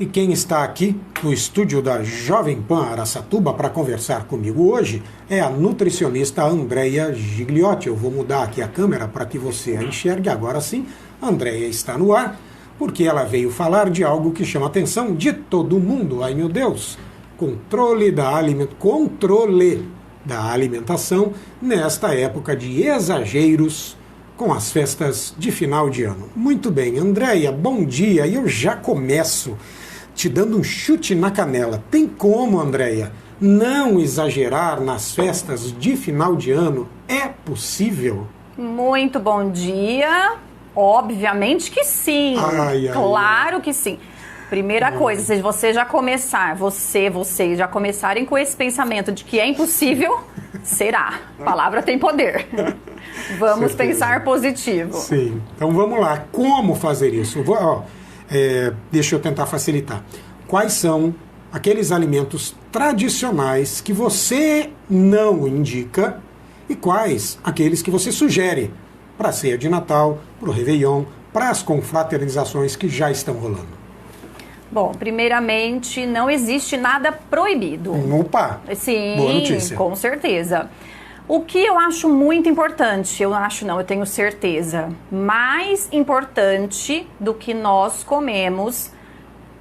E quem está aqui no estúdio da Jovem Pan Araçatuba para conversar comigo hoje é a nutricionista Andréia Gigliotti. Eu vou mudar aqui a câmera para que você a enxergue. Agora sim, a Andréia está no ar, porque ela veio falar de algo que chama a atenção de todo mundo. Ai meu Deus! Controle da alimentação nesta época de exageros com as festas de final de ano. Muito bem, Andréia, bom dia. E eu já começo te dando um chute na canela. Tem como, Andréia, não exagerar nas festas de final de ano? É possível? Muito bom dia. Obviamente que sim. Claro que sim. Primeira coisa, se você já começar, vocês já começarem com esse pensamento de que é impossível, será. A palavra tem poder. Vamos pensar positivo. Sim. Então vamos lá. Como fazer isso? Deixa eu tentar facilitar. Quais são aqueles alimentos tradicionais que você não indica e quais aqueles que você sugere para a ceia de Natal, para o Réveillon, para as confraternizações que já estão rolando? Bom, primeiramente, não existe nada proibido. Opa! Sim, boa notícia. Com certeza. O que eu acho muito importante, eu tenho certeza, mais importante do que nós comemos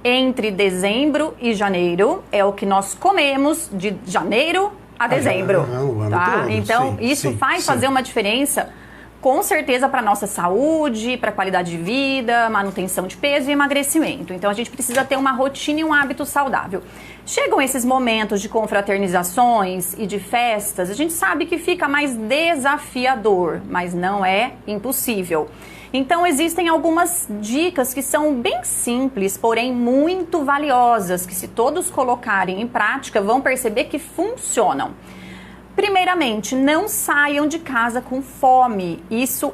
entre dezembro e janeiro é o que nós comemos de janeiro a dezembro. O ano tá? todo. Então, isso faz fazer uma diferença, com certeza, para a nossa saúde, para a qualidade de vida, manutenção de peso e emagrecimento. Então, a gente precisa ter uma rotina e um hábito saudável. Chegam esses momentos de confraternizações e de festas, a gente sabe que fica mais desafiador, mas não é impossível. Então, existem algumas dicas que são bem simples, porém muito valiosas, que se todos colocarem em prática, vão perceber que funcionam. Primeiramente, não saiam de casa com fome. Isso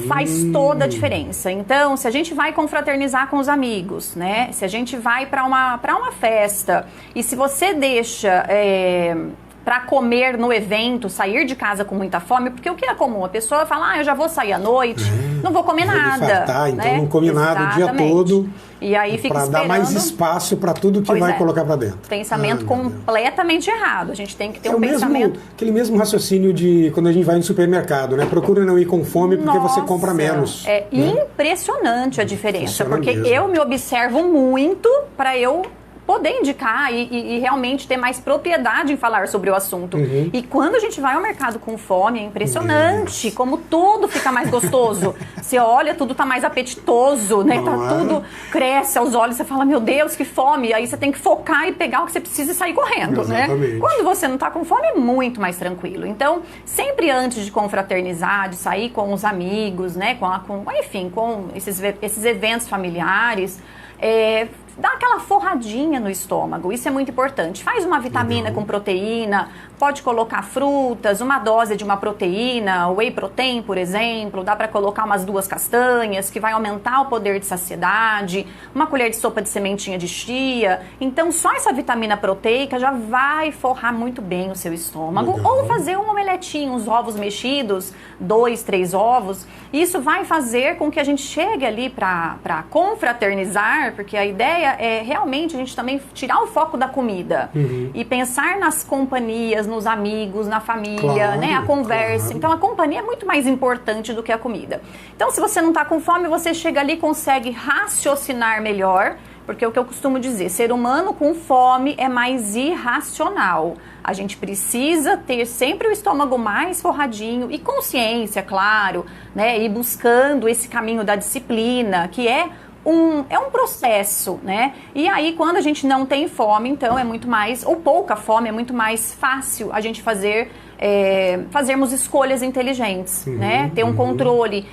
faz toda a diferença. Então, se a gente vai confraternizar com os amigos, né? Se a gente vai para uma festa e se você deixa para comer no evento, sair de casa com muita fome, porque o que é comum? A pessoa fala, eu já vou sair à noite, não vou comer nada. Infartar, né? Então não come nada o dia todo. E aí fica para dar mais espaço para tudo que vai colocar para dentro. Pensamento completamente errado. A gente tem que ter um pensamento... Aquele mesmo raciocínio de quando a gente vai no supermercado, né? Procura não ir com fome porque você compra menos. É impressionante a diferença, porque mesmo. eu me observo muito para eu poder indicar e realmente ter mais propriedade em falar sobre o assunto. E quando a gente vai ao mercado com fome, é impressionante como tudo fica mais gostoso. Você olha, tudo tá mais apetitoso, né? Tudo cresce aos olhos, você fala, meu Deus, que fome. Aí você tem que focar e pegar o que você precisa e sair correndo, né? Quando você não tá com fome, é muito mais tranquilo. Então, sempre antes de confraternizar, de sair com os amigos, né? Com esses eventos familiares, dá aquela forradinha no estômago, isso é muito importante. Faz uma vitamina com proteína, pode colocar frutas, uma dose de uma proteína, whey protein, por exemplo, dá para colocar umas 2 castanhas, que vai aumentar o poder de saciedade, uma colher de sopa de sementinha de chia. Então, só essa vitamina proteica já vai forrar muito bem o seu estômago. Ou fazer um omeletinho, uns ovos mexidos, 2, 3 ovos. Isso vai fazer com que a gente chegue ali para confraternizar, porque a ideia é realmente a gente também tirar o foco da comida e pensar nas companhias, nos amigos, na família, né? A conversa. Então, a companhia é muito mais importante do que a comida. Então, se você não está com fome, você chega ali e consegue raciocinar melhor, porque é o que eu costumo dizer, ser humano com fome é mais irracional. A gente precisa ter sempre o estômago mais forradinho e consciência, claro, né? E buscando esse caminho da disciplina, que é um processo, né? E aí, quando a gente não tem fome, então é muito mais, ou pouca fome, é muito mais fácil a gente fazermos escolhas inteligentes, né? Ter um controle.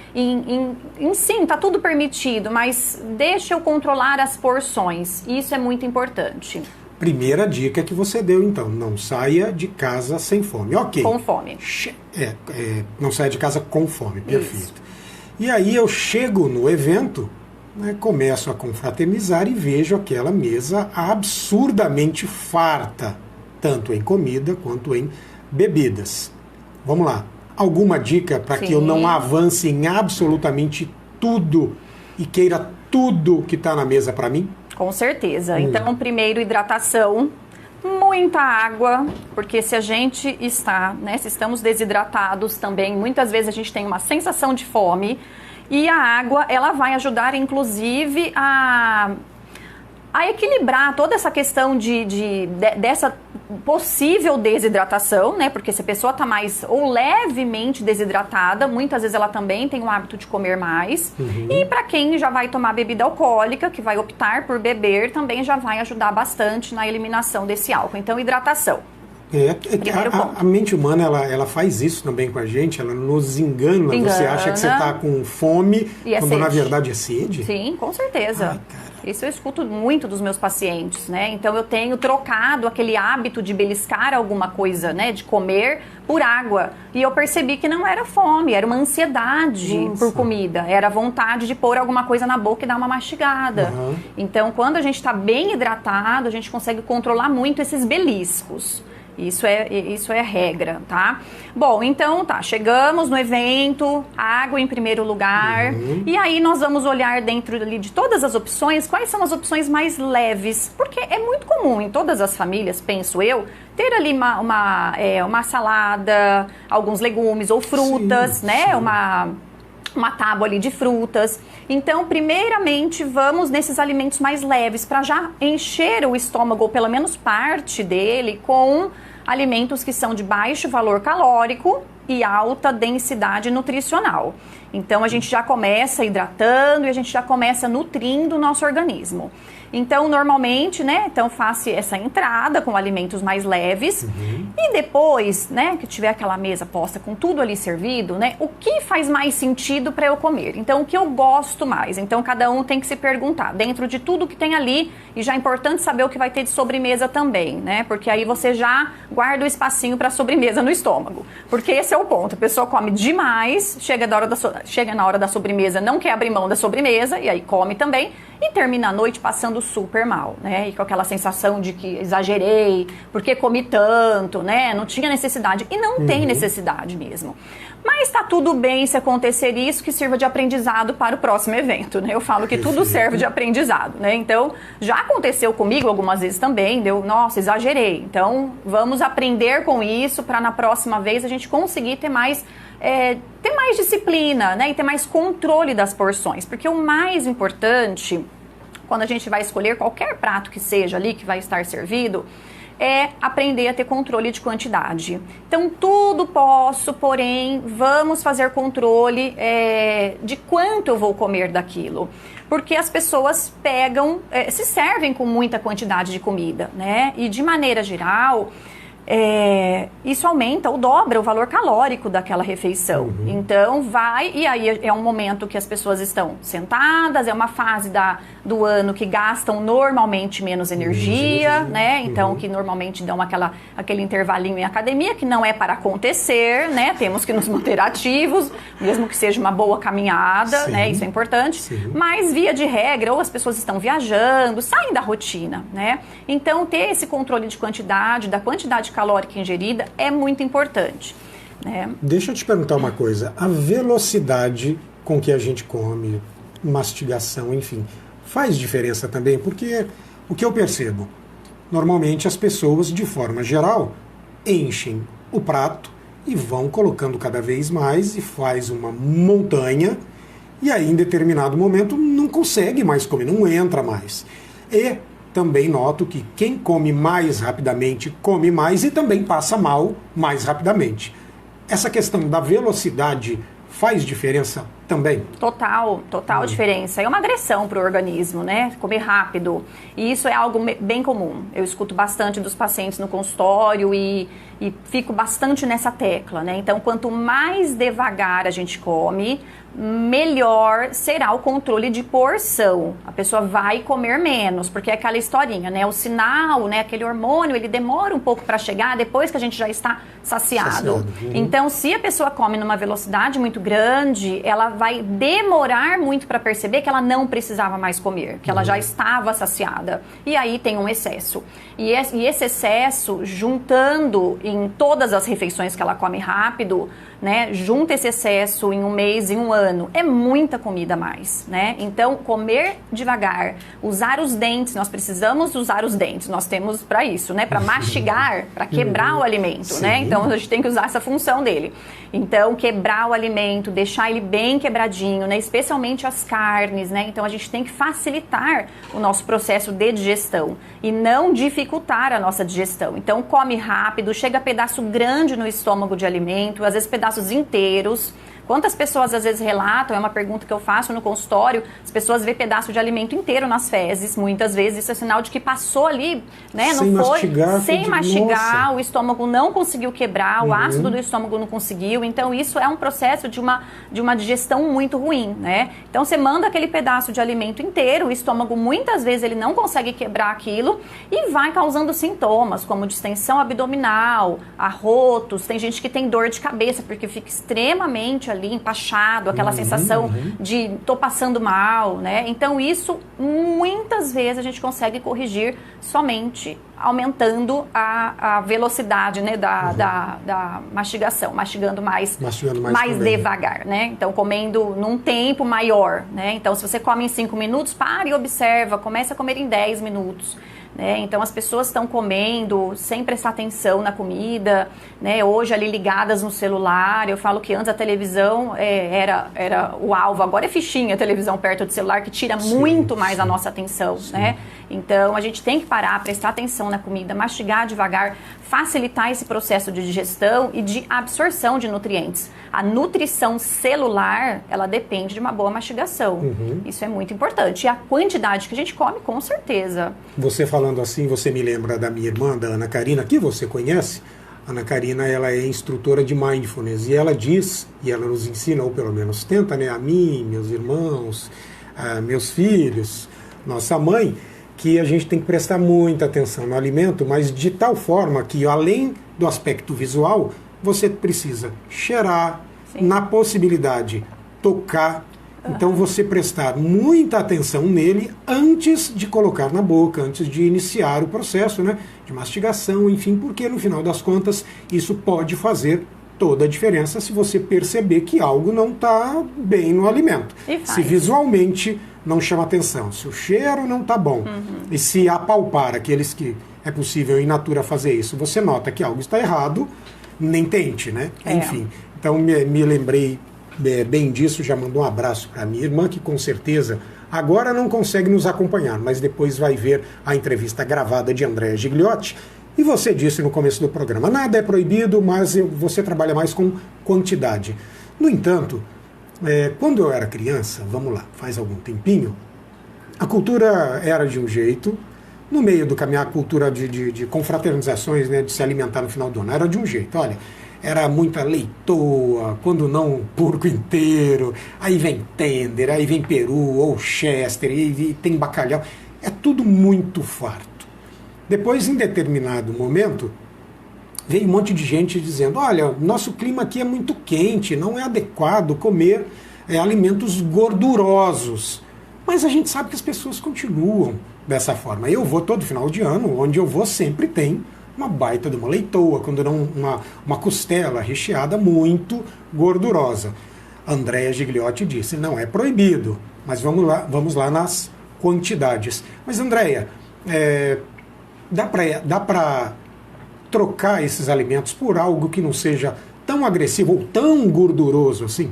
Sim, tá tudo permitido, mas deixa eu controlar as porções. Isso é muito importante. Primeira dica que você deu, então, não saia de casa sem fome. Ok. Com fome. Não saia de casa com fome, perfeito. Isso. E aí eu chego no evento, né, começo a confraternizar e vejo aquela mesa absurdamente farta, tanto em comida quanto em bebidas. Vamos lá. Alguma dica para que eu não avance em absolutamente tudo e queira tudo que está na mesa para mim? Com certeza. Então, primeiro, hidratação. Muita água, porque se a gente está, né, se estamos desidratados também, muitas vezes a gente tem uma sensação de fome e a água, ela vai ajudar, inclusive, a equilibrar toda essa questão dessa possível desidratação, né? Porque se a pessoa está mais ou levemente desidratada, muitas vezes ela também tem o hábito de comer mais. E para quem já vai tomar bebida alcoólica, que vai optar por beber, também já vai ajudar bastante na eliminação desse álcool. Então, hidratação. A mente humana, ela faz isso também com a gente, ela nos engana. Você acha que você está com fome, quando na verdade é sede? Sim, com certeza. Ai, cara. Isso eu escuto muito dos meus pacientes, né? Então eu tenho trocado aquele hábito de beliscar alguma coisa, né? De comer por água. E eu percebi que não era fome, era uma ansiedade por comida. Era a vontade de pôr alguma coisa na boca e dar uma mastigada. Então quando a gente está bem hidratado, a gente consegue controlar muito esses beliscos. Isso é regra, tá? Bom, então tá, chegamos no evento, água em primeiro lugar, e aí nós vamos olhar dentro ali de todas as opções, quais são as opções mais leves, porque é muito comum em todas as famílias, penso eu, ter ali uma salada, alguns legumes ou frutas, né? Uma tábua ali de frutas. Então, primeiramente, vamos nesses alimentos mais leves para já encher o estômago, ou pelo menos parte dele, com alimentos que são de baixo valor calórico e alta densidade nutricional. Então, a gente já começa hidratando e a gente já começa nutrindo o nosso organismo. Então, normalmente, né, então faço essa entrada com alimentos mais leves e depois, né, que tiver aquela mesa posta com tudo ali servido, né, o que faz mais sentido para eu comer? Então, o que eu gosto mais? Então, cada um tem que se perguntar, dentro de tudo que tem ali, e já é importante saber o que vai ter de sobremesa também, né, porque aí você já guarda o espacinho para sobremesa no estômago, porque esse é o ponto, a pessoa come demais, chega na hora da sobremesa, não quer abrir mão da sobremesa, e aí come também, e termina a noite passando super mal, né? E com aquela sensação de que exagerei, porque comi tanto, né? Não tinha necessidade. E não tem necessidade mesmo. Mas tá tudo bem se acontecer isso, que sirva de aprendizado para o próximo evento, né? Eu falo que tudo serve de aprendizado, né? Então, já aconteceu comigo algumas vezes também, nossa, exagerei. Então, vamos aprender com isso para na próxima vez a gente conseguir ter mais disciplina, né? E ter mais controle das porções. Porque o mais importante, quando a gente vai escolher qualquer prato que seja ali, que vai estar servido, é aprender a ter controle de quantidade. Então, tudo posso, porém, vamos fazer controle de quanto eu vou comer daquilo. Porque as pessoas se servem com muita quantidade de comida, né? E de maneira geral, isso aumenta ou dobra o valor calórico daquela refeição. Então e aí é um momento que as pessoas estão sentadas, é uma fase do ano que gastam normalmente menos energia, né? Então que normalmente dão aquele intervalinho em academia, que não é para acontecer, né? Temos que nos manter ativos, mesmo que seja uma boa caminhada, né? Isso é importante. Mas via de regra, ou as pessoas estão viajando, saem da rotina, né? Então ter esse controle de quantidade, da quantidade calórica ingerida é muito importante, né? Deixa eu te perguntar uma coisa. A velocidade com que a gente come, mastigação, enfim, faz diferença também? Porque o que eu percebo, normalmente as pessoas, de forma geral, enchem o prato e vão colocando cada vez mais e faz uma montanha e aí em determinado momento não consegue mais comer, não entra mais. E também noto que quem come mais rapidamente come mais e também passa mal mais rapidamente. Essa questão da velocidade faz diferença também? Total diferença. É uma agressão para o organismo, né? Comer rápido. E isso é algo bem comum. Eu escuto bastante dos pacientes no consultório e fico bastante nessa tecla, né? Então, quanto mais devagar a gente come, melhor será o controle de porção. A pessoa vai comer menos, porque é aquela historinha, né? O sinal, né? Aquele hormônio, ele demora um pouco para chegar depois que a gente já está saciado. Então, se a pessoa come numa velocidade muito grande, ela vai demorar muito para perceber que ela não precisava mais comer, que ela já estava saciada. E aí tem um excesso. E esse excesso, juntando em todas as refeições que ela come rápido, né? Junta esse excesso em um mês, em um ano, é muita comida a mais, né? Então, comer devagar, usar os dentes, nós precisamos usar os dentes, nós temos para isso, né? Para mastigar, para quebrar o alimento, né? Então, a gente tem que usar essa função dele. Então, quebrar o alimento, deixar ele bem quebradinho, né? Especialmente as carnes, né? Então, a gente tem que facilitar o nosso processo de digestão e não dificultar a nossa digestão. Então, come rápido, chega pedaço grande no estômago de alimento, às vezes pedaços inteiros. Quantas pessoas às vezes relatam, é uma pergunta que eu faço no consultório, as pessoas vê pedaço de alimento inteiro nas fezes, muitas vezes isso é sinal de que passou ali, né? Sem não foi mastigar, sem mastigar, nossa. o estômago não conseguiu quebrar, o ácido do estômago não conseguiu, então isso é um processo de uma digestão muito ruim, né? Então você manda aquele pedaço de alimento inteiro, o estômago muitas vezes ele não consegue quebrar aquilo e vai causando sintomas como distensão abdominal, arrotos, tem gente que tem dor de cabeça porque fica extremamente ali empachado, aquela sensação de tô passando mal, né? Então isso muitas vezes a gente consegue corrigir somente aumentando a velocidade, né, da mastigação, mastigando mais devagar, né? Então comendo num tempo maior, né? Então se você come em 5 minutos, pare e observa, comece a comer em 10 minutos. Então as pessoas estão comendo sem prestar atenção na comida, né? Hoje ali ligadas no celular. Eu falo que antes a televisão era o alvo, agora é fichinha a televisão perto do celular que tira muito mais a nossa atenção, né? Então a gente tem que parar, prestar atenção na comida, mastigar devagar, facilitar esse processo de digestão e de absorção de nutrientes. A nutrição celular, ela depende de uma boa mastigação. Isso é muito importante. E a quantidade que a gente come, com certeza. Você falando assim, você me lembra da minha irmã, da Ana Karina, que você conhece. A Ana Karina, ela é instrutora de Mindfulness e ela diz, e ela nos ensina, ou pelo menos tenta, né, a mim, meus irmãos, meus filhos, nossa mãe, que a gente tem que prestar muita atenção no alimento, mas de tal forma que, além do aspecto visual, você precisa cheirar, na possibilidade, tocar. Então, você prestar muita atenção nele antes de colocar na boca, antes de iniciar o processo, né, de mastigação, enfim, porque, no final das contas, isso pode fazer toda a diferença se você perceber que algo não está bem no alimento. Se visualmente não chama atenção, se o cheiro não está bom, e se apalpar aqueles que é possível in natura fazer isso, você nota que algo está errado, nem tente, né? Enfim, então me lembrei bem disso, já mandou um abraço para minha irmã, que com certeza agora não consegue nos acompanhar, mas depois vai ver a entrevista gravada de Andréa Gigliotti. E você disse no começo do programa, nada é proibido, mas você trabalha mais com quantidade. No entanto, quando eu era criança, vamos lá, faz algum tempinho, a cultura era de um jeito, no meio do caminho, a cultura de confraternizações, né, de se alimentar no final do ano, era de um jeito, olha, era muita leitoa, quando não um porco inteiro, aí vem tender, aí vem peru ou chester, e tem bacalhau, é tudo muito farto. Depois, em determinado momento, veio um monte de gente dizendo, olha, nosso clima aqui é muito quente, não é adequado comer alimentos gordurosos. Mas a gente sabe que as pessoas continuam dessa forma. Eu vou todo final de ano, onde eu vou sempre tem uma baita de uma leitoa, quando não uma costela recheada muito gordurosa. Andréa Gigliotti disse, não é proibido, mas vamos lá nas quantidades. Mas Andréa, dá para trocar esses alimentos por algo que não seja tão agressivo ou tão gorduroso assim?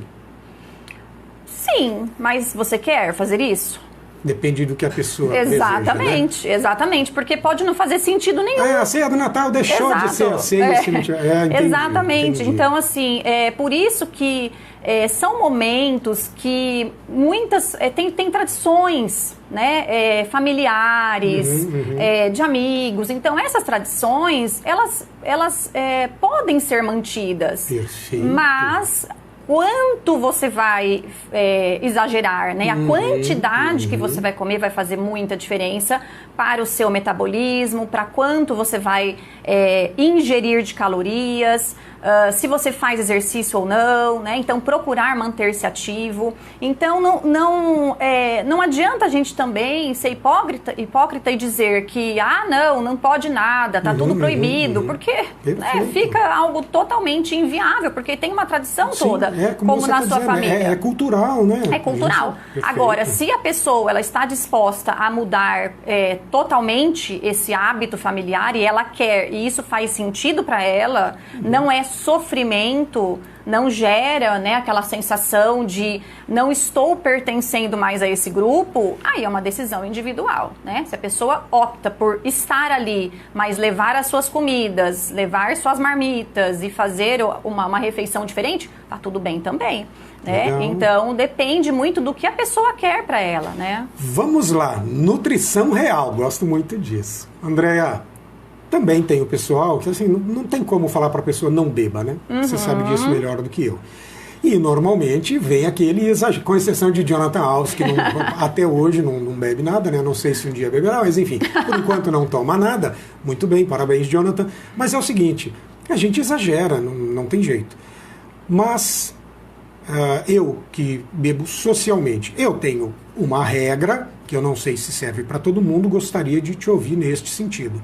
Sim, mas você quer fazer isso? Depende do que a pessoa exatamente, deseja, né? Exatamente, porque pode não fazer sentido nenhum. A ceia do Natal deixou de ser a ceia. Se não tiver... entendi, exatamente. entendi. Então, assim, é por isso que são momentos que muitas... tem tradições, né, familiares, de amigos. Então, essas tradições, elas podem ser mantidas. Perfeito. Mas quanto você vai exagerar, né? A quantidade que você vai comer vai fazer muita diferença para o seu metabolismo, para quanto você vai ingerir de calorias, se você faz exercício ou não, né? Então, procurar manter-se ativo. Então, não adianta a gente também ser hipócrita e dizer que, não pode nada, tá tudo proibido, porque fica algo totalmente inviável, porque tem uma tradição toda, como na sua família. É cultural, né? É cultural. Agora, se a pessoa ela está disposta a mudar totalmente esse hábito familiar e ela quer, e isso faz sentido para ela, não é sofrimento, não gera, né, aquela sensação de não estou pertencendo mais a esse grupo, aí é uma decisão individual, né? Se a pessoa opta por estar ali, mas levar as suas comidas, levar suas marmitas e fazer uma refeição diferente, tá tudo bem também, né? Então, depende muito do que a pessoa quer para ela, né? Vamos lá, nutrição real, gosto muito disso. Andréa, também tem o pessoal que assim, não tem como falar para a pessoa não beba, né? Você sabe disso melhor do que eu. E normalmente vem aquele exagero, com exceção de Jonathan Alves, que até hoje não bebe nada, né? Não sei se um dia beberá, mas enfim, por enquanto não toma nada. Muito bem, parabéns, Jonathan. Mas é o seguinte, a gente exagera, não tem jeito. Mas eu que bebo socialmente, eu tenho uma regra, que eu não sei se serve para todo mundo, gostaria de te ouvir neste sentido.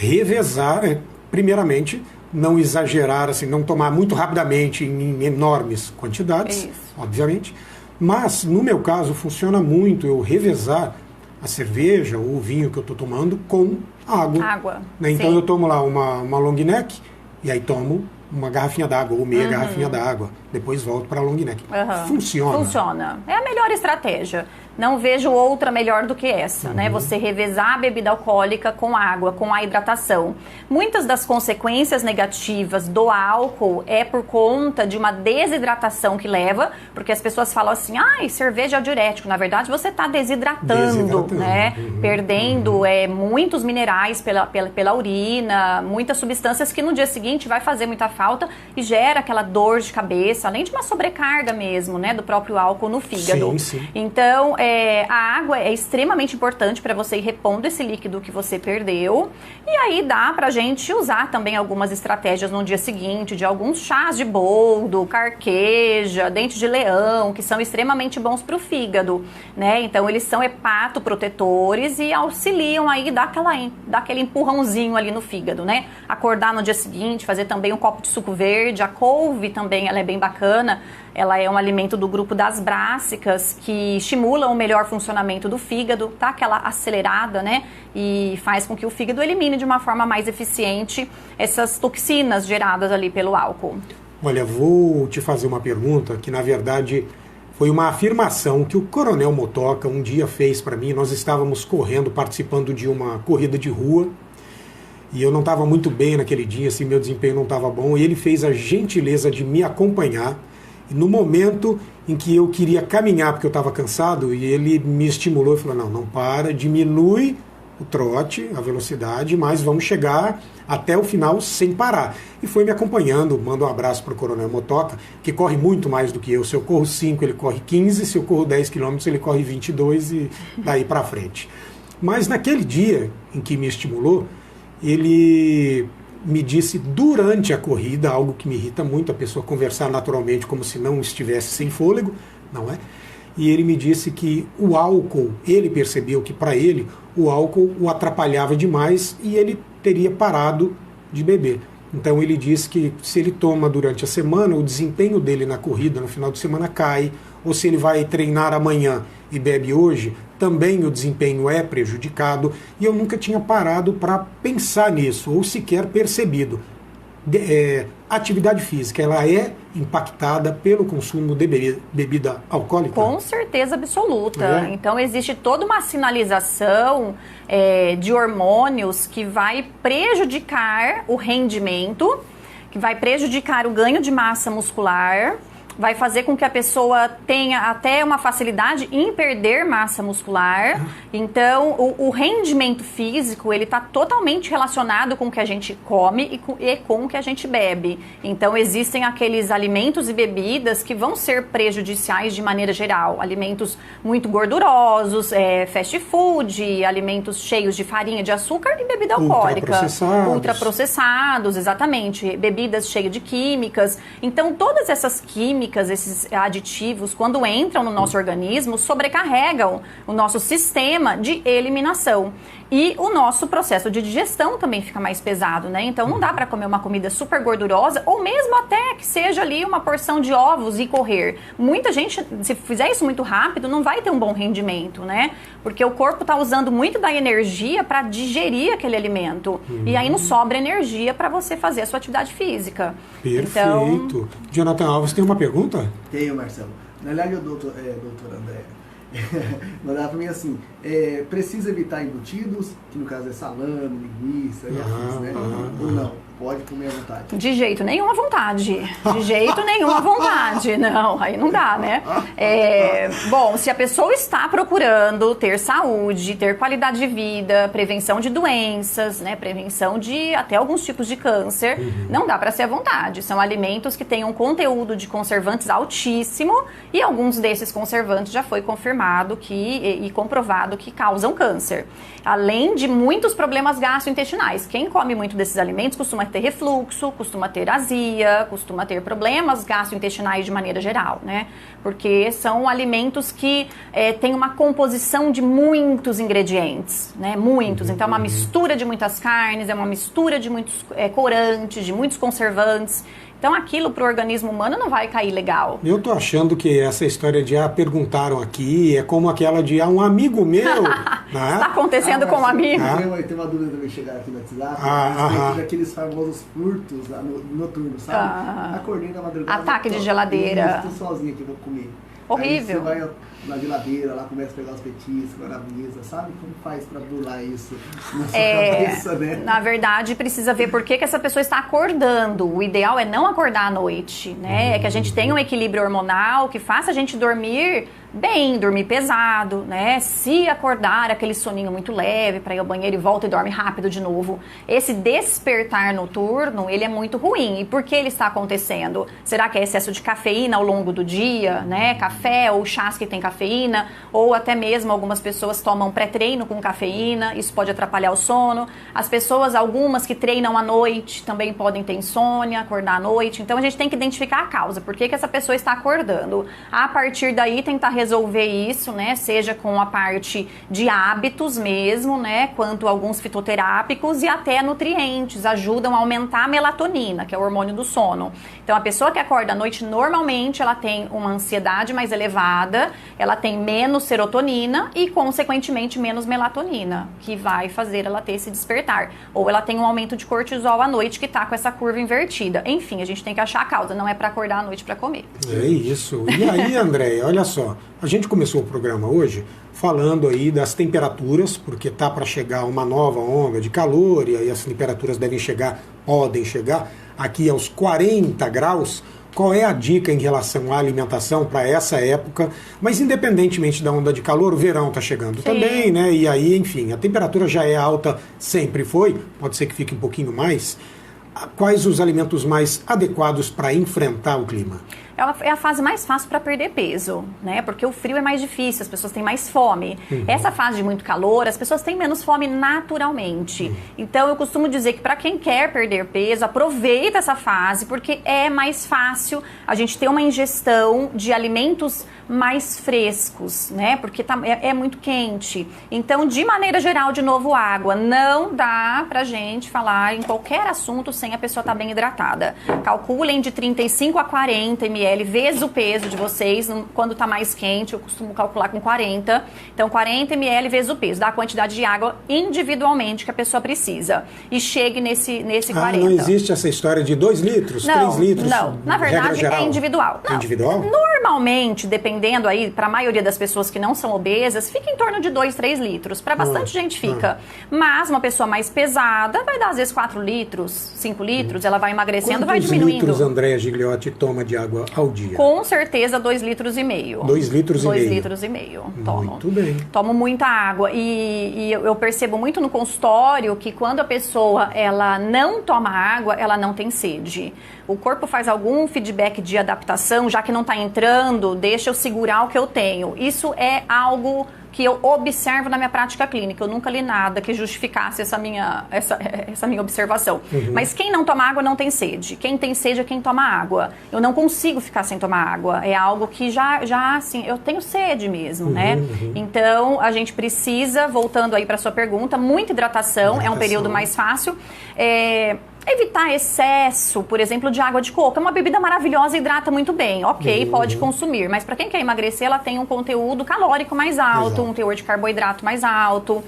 Revezar, primeiramente, não exagerar, assim, não tomar muito rapidamente em enormes quantidades, obviamente, mas no meu caso funciona muito eu revezar a cerveja ou o vinho que eu estou tomando com água. Né? Então eu tomo lá uma long neck e aí tomo uma garrafinha d'água ou meia garrafinha d'água, depois volto para a long neck. Funciona. É a melhor estratégia. Não vejo outra melhor do que essa, né? Você revezar a bebida alcoólica com água, com a hidratação. Muitas das consequências negativas do álcool é por conta de uma desidratação que leva, porque as pessoas falam assim, cerveja é diurético. Na verdade, você está desidratando, né? Perdendo muitos minerais pela urina, muitas substâncias que no dia seguinte vai fazer muita falta e gera aquela dor de cabeça, além de uma sobrecarga mesmo, né? Do próprio álcool no fígado. Sim. Então, a água é extremamente importante para você ir repondo esse líquido que você perdeu. E aí dá pra gente usar também algumas estratégias no dia seguinte, de alguns chás de boldo, carqueja, dente de leão, que são extremamente bons pro fígado, né? Então eles são hepatoprotetores e auxiliam aí, dar aquele empurrãozinho ali no fígado, né? Acordar no dia seguinte, fazer também um copo de suco verde. A couve também, ela é bem bacana. Ela é um alimento do grupo das brássicas que estimula o melhor funcionamento do fígado, tá? Aquela acelerada, né? E faz com que o fígado elimine de uma forma mais eficiente essas toxinas geradas ali pelo álcool. Olha, vou te fazer uma pergunta que, na verdade, foi uma afirmação que o Coronel Motoca um dia fez para mim. Nós estávamos correndo, participando de uma corrida de rua, e eu não estava muito bem naquele dia, assim, meu desempenho não estava bom, e ele fez a gentileza de me acompanhar. E no momento em que eu queria caminhar, porque eu estava cansado, e ele me estimulou e falou, não para, diminui o trote, a velocidade, mas vamos chegar até o final sem parar. E foi me acompanhando. Mando um abraço para o Coronel Motoca, que corre muito mais do que eu. Se eu corro 5, ele corre 15, se eu corro 10 quilômetros, ele corre 22 e daí para frente. Mas naquele dia em que me estimulou, ele me disse durante a corrida, algo que me irrita muito, a pessoa conversar naturalmente como se não estivesse sem fôlego, não é? E ele me disse que o álcool, ele percebeu que para ele o álcool o atrapalhava demais e ele teria parado de beber. Então ele disse que se ele toma durante a semana, o desempenho dele na corrida no final de semana cai, ou se ele vai treinar amanhã e bebe hoje, também o desempenho é prejudicado, e eu nunca tinha parado para pensar nisso, ou sequer percebido. Atividade física, ela é impactada pelo consumo de bebida alcoólica? Com certeza absoluta. Então existe toda uma sinalização de hormônios que vai prejudicar o rendimento, que vai prejudicar o ganho de massa muscular, vai fazer com que a pessoa tenha até uma facilidade em perder massa muscular. Então, o rendimento físico, ele está totalmente relacionado com o que a gente come e com o que a gente bebe. Então, existem aqueles alimentos e bebidas que vão ser prejudiciais de maneira geral. Alimentos muito gordurosos, fast food, alimentos cheios de farinha, de açúcar e bebida alcoólica. Ultraprocessados, exatamente. Bebidas cheias de químicas. Então, todas essas químicas, esses aditivos, quando entram no nosso organismo, sobrecarregam o nosso sistema de eliminação. E o nosso processo de digestão também fica mais pesado, né? Então, não dá para comer uma comida super gordurosa, ou mesmo até que seja ali uma porção de ovos e correr. Muita gente, se fizer isso muito rápido, não vai ter um bom rendimento, né? Porque o corpo está usando muito da energia para digerir aquele alimento. E aí não sobra energia para você fazer a sua atividade física. Perfeito. Então... Jonathan Alves, tem uma pergunta? Tenho, Marcelo. Na verdade, o doutor André mandava para mim assim, precisa evitar embutidos, que no caso é salame, linguiça e afins, né? Ou não? Pode comer à vontade. De jeito nenhum à vontade. De jeito nenhum à vontade. Não, aí não dá, né? Bom, se a pessoa está procurando ter saúde, ter qualidade de vida, prevenção de doenças, né? Prevenção de até alguns tipos de câncer, não dá para ser à vontade. São alimentos que têm um conteúdo de conservantes altíssimo e alguns desses conservantes já foi confirmado e comprovado que causam câncer. Além de muitos problemas gastrointestinais. Quem come muito desses alimentos costuma ter refluxo, costuma ter azia, costuma ter problemas gastrointestinais de maneira geral, né? Porque são alimentos que têm uma composição de muitos ingredientes, né? Muitos. Então, é uma mistura de muitas carnes, é uma mistura de muitos corantes, de muitos conservantes. Então, aquilo para o organismo humano não vai cair legal. Eu tô achando que essa história de perguntaram aqui é como aquela de um amigo meu. Né? Está acontecendo com um amigo. Tem uma dúvida também chegar aqui no WhatsApp. Daqueles famosos furtos noturnos, sabe? Acordei na madrugada. Ataque de geladeira. Estou sozinho aqui, vou comer. Horrível. Aí você vai na geladeira, lá começa a pegar os petiscos, na mesa, sabe? Como faz para burlar isso na sua cabeça, né? Na verdade, precisa ver por que essa pessoa está acordando. O ideal é não acordar à noite, né? É que a gente tenha um equilíbrio hormonal que faça a gente dormir bem, dormir pesado, né? Se acordar aquele soninho muito leve para ir ao banheiro e volta e dorme rápido de novo. Esse despertar noturno, ele é muito ruim. E por que ele está acontecendo? Será que é excesso de cafeína ao longo do dia, né? Café ou chás que tem cafeína, ou até mesmo algumas pessoas tomam pré-treino com cafeína, isso pode atrapalhar o sono. As pessoas, algumas que treinam à noite, também podem ter insônia, acordar à noite. Então a gente tem que identificar a causa, por que essa pessoa está acordando. A partir daí tentar resolver isso, né, seja com a parte de hábitos mesmo, né, quanto alguns fitoterápicos e até nutrientes, ajudam a aumentar a melatonina, que é o hormônio do sono. Então a pessoa que acorda à noite, normalmente ela tem uma ansiedade mais elevada, ela tem menos serotonina e, consequentemente, menos melatonina, que vai fazer ela ter esse despertar. Ou ela tem um aumento de cortisol à noite, que está com essa curva invertida. Enfim, a gente tem que achar a causa, não é para acordar à noite para comer. É isso. E aí, Andréia, olha só, a gente começou o programa hoje falando aí das temperaturas, porque tá para chegar uma nova onda de calor, e aí as temperaturas podem chegar aqui aos 40 graus. Qual é a dica em relação à alimentação para essa época? Mas independentemente da onda de calor, o verão está chegando também, né? E aí, enfim, a temperatura já é alta, sempre foi, pode ser que fique um pouquinho mais. Quais os alimentos mais adequados para enfrentar o clima? É a fase mais fácil para perder peso, né? Porque o frio é mais difícil, as pessoas têm mais fome. Essa fase de muito calor, as pessoas têm menos fome naturalmente. Então, eu costumo dizer que para quem quer perder peso, aproveita essa fase, porque é mais fácil a gente ter uma ingestão de alimentos mais frescos, né? Porque é muito quente. Então, de maneira geral, de novo, água. Não dá pra gente falar em qualquer assunto sem a pessoa estar bem hidratada. Calculem de 35 a 40 ml vezes o peso de vocês. Quando tá mais quente, eu costumo calcular com 40. Então, 40 ml vezes o peso. Dá a quantidade de água individualmente que a pessoa precisa. E chegue nesse 40. Não existe essa história de 2 litros, 3 litros? Não, na verdade é individual. É individual? Normalmente, dependendo aí, para a maioria das pessoas que não são obesas, fica em torno de 2, 3 litros. Para bastante gente fica. Mas uma pessoa mais pesada vai dar às vezes 4 litros, 5 litros, ela vai emagrecendo, vai diminuindo. Quantos litros Andréia Gigliotti toma de água ao dia? Com certeza 2,5 litros. 2,5 litros. 2,5 litros tomo. Muito bem. Tomo muita água e eu percebo muito no consultório que quando a pessoa ela não toma água, ela não tem sede. O corpo faz algum feedback de adaptação, já que não está entrando, deixa eu segurar o que eu tenho. Isso é algo que eu observo na minha prática clínica. Eu nunca li nada que justificasse essa minha observação. Mas quem não toma água não tem sede. Quem tem sede é quem toma água. Eu não consigo ficar sem tomar água. É algo que já assim, eu tenho sede mesmo, né? Então, a gente precisa, voltando aí para sua pergunta, muita hidratação. É um período mais fácil. Evitar excesso, por exemplo, de água de coco. É uma bebida maravilhosa e hidrata muito bem. Ok, pode consumir. Mas para quem quer emagrecer, ela tem um conteúdo calórico mais alto, um teor de carboidrato mais alto.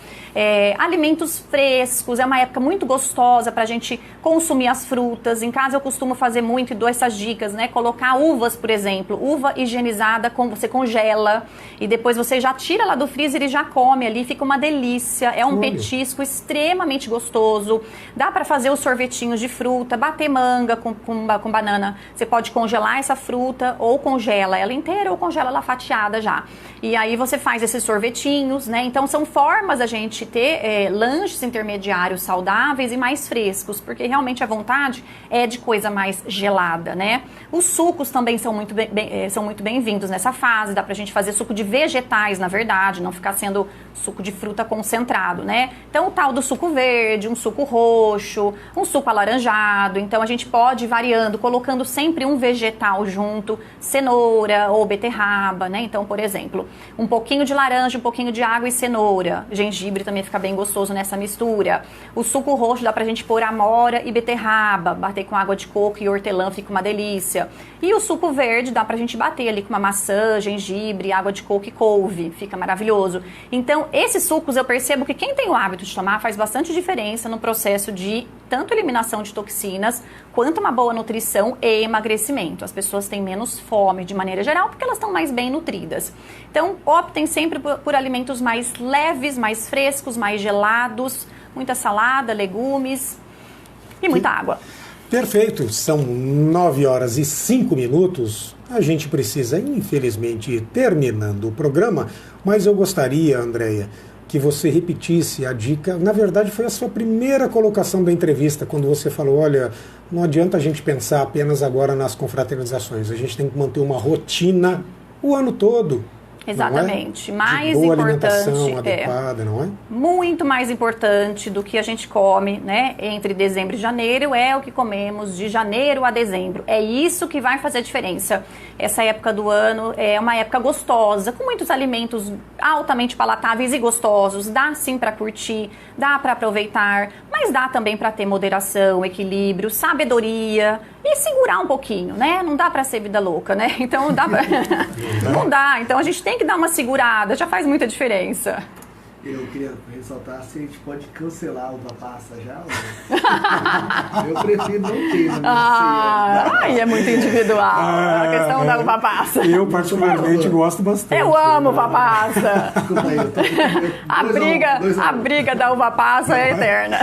Alimentos frescos. É uma época muito gostosa para a gente consumir as frutas. Em casa eu costumo fazer muito e dou essas dicas, né? Colocar uvas, por exemplo. Uva higienizada, você congela e depois você já tira lá do freezer e já come ali. Fica uma delícia. É um petisco extremamente gostoso. Dá para fazer os sorvetinhos de fruta, bater manga com banana. Você pode congelar essa fruta ou congela ela inteira ou congela ela fatiada já. E aí você faz esses sorvetinhos, né? Então são formas da gente ter lanches intermediários saudáveis e mais frescos, porque realmente a vontade é de coisa mais gelada, né? Os sucos também são muito bem-vindos nessa fase. Dá pra gente fazer suco de vegetais, na verdade, não ficar sendo suco de fruta concentrado, né? Então o tal do suco verde, um suco roxo, um suco alaranjado. Então a gente pode ir variando, colocando sempre um vegetal junto, cenoura ou beterraba, né? Então, por exemplo, um pouquinho de laranja, um pouquinho de água e cenoura. Gengibre também fica bem gostoso nessa mistura. O suco roxo dá pra gente pôr amora e beterraba, bater com água de coco e hortelã, fica uma delícia. E o suco verde dá pra gente bater ali com uma maçã, gengibre, água de coco e couve, fica maravilhoso. Então, esses sucos eu percebo que quem tem o hábito de tomar faz bastante diferença no processo de tanto eliminação de toxinas, quanto uma boa nutrição e emagrecimento. As pessoas têm menos fome de maneira geral, porque elas estão mais bem nutridas. Então, optem sempre por alimentos mais leves, mais frescos, mais gelados, muita salada, legumes e muita água. Perfeito, são 9h05. A gente precisa, infelizmente, ir terminando o programa, mas eu gostaria, Andréia, que você repetisse a dica. Na verdade, foi a sua primeira colocação da entrevista, quando você falou, olha, não adianta a gente pensar apenas agora nas confraternizações, a gente tem que manter uma rotina o ano todo. Exatamente. Mais boa importante, alimentação adequada, não é? Muito mais importante do que a gente come, né? Entre dezembro e janeiro é o que comemos de janeiro a dezembro. É isso que vai fazer a diferença. Essa época do ano é uma época gostosa, com muitos alimentos altamente palatáveis e gostosos. Dá sim para curtir, dá para aproveitar, mas dá também para ter moderação, equilíbrio, sabedoria e segurar um pouquinho, né? Não dá para ser vida louca, né? Então não dá pra... não dá. Então a gente tem que dar uma segurada, já faz muita diferença. Eu queria ressaltar se a gente pode cancelar o uva passa já. Eu prefiro não ter na minha ceia. Aí é muito individual a questão da uva passa. Eu particularmente gosto bastante. Eu amo uva passa. Desculpa aí, A briga da uva passa é eterna.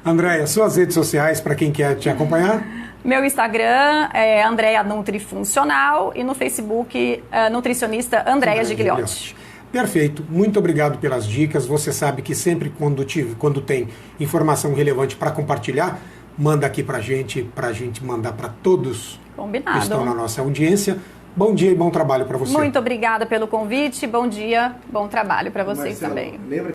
Andréia, suas redes sociais para quem quer te acompanhar? Meu Instagram é Andréia Nutrifuncional e no Facebook nutricionista Andréia Gigliotti. Perfeito, muito obrigado pelas dicas. Você sabe que sempre quando tem informação relevante para compartilhar, manda aqui pra gente mandar para todos Combinado. Que estão na nossa audiência. Bom dia e bom trabalho para você. Muito obrigada pelo convite, bom dia, bom trabalho para vocês Marcelo, também. Lembra